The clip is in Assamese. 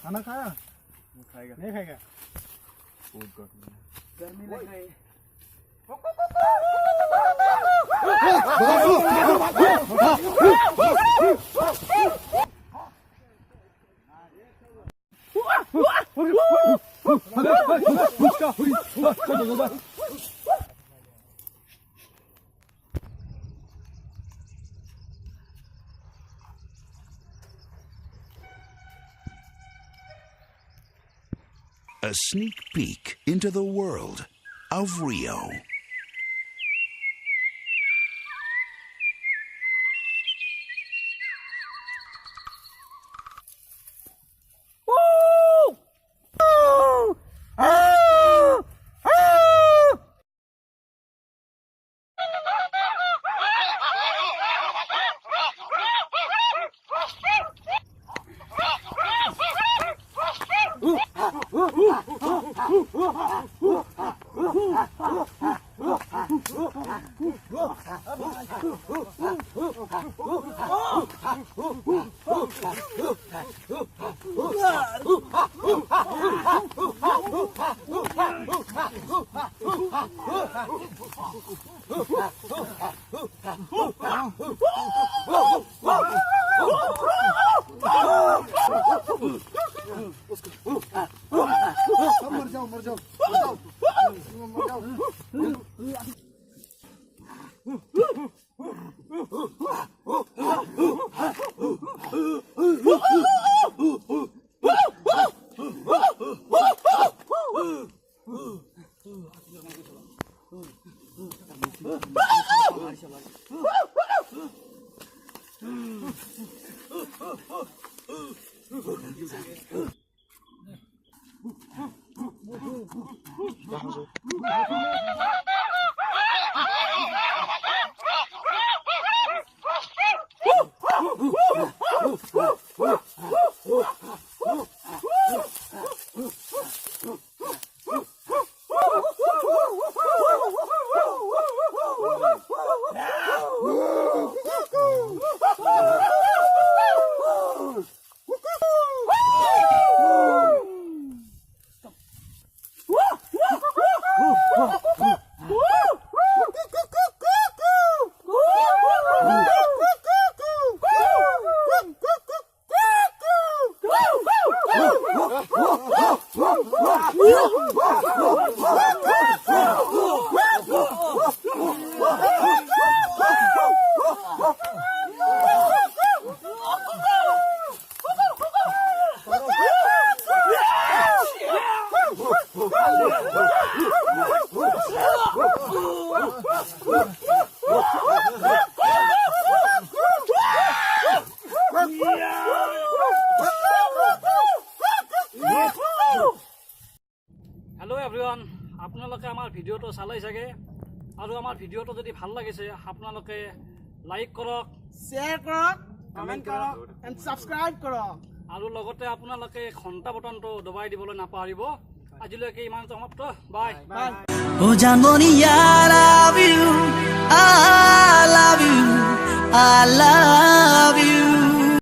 खाना खाया? खाएगा नहीं खाएगा? गर्मी लग रही है A sneak peek into the world of Rio. मर जाओ हेलो एवरीवन আপোনালোকে আমাৰ ভিডিওটো চালাই চাগে আৰু আমাৰ ভিডিওটো যদি ভাল লাগিছে আপোনালোকে লাইক কৰক शेयर কৰক কমেন্ট কৰক এন্ড সাবস্ক্ৰাইব কৰক আৰু লগতে আপোনালোকে ঘণ্টা বটনটো দবাই দিবলৈ নাপাহৰিব আজিলৈকে ইমান সমাপ্ত bye bye Oh Janmoni, I love you, I love you, I love you.